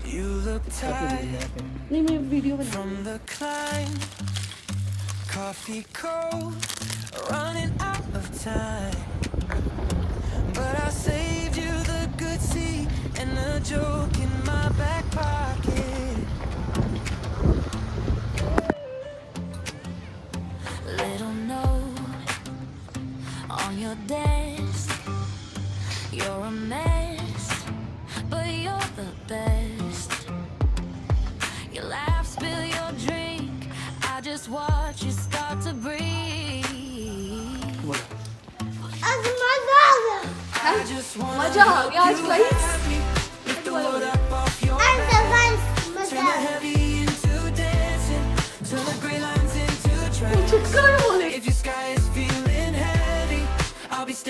You look tired नहीं मैं video बना from the climb. Coffee cold, running out of time. But I saved you the good seat and a joke in my back pocket. Little note on your desk. You're a mess, but you're the best. You laugh, spill your drink. I just watch you start to breathe. मजा आ गया आज guys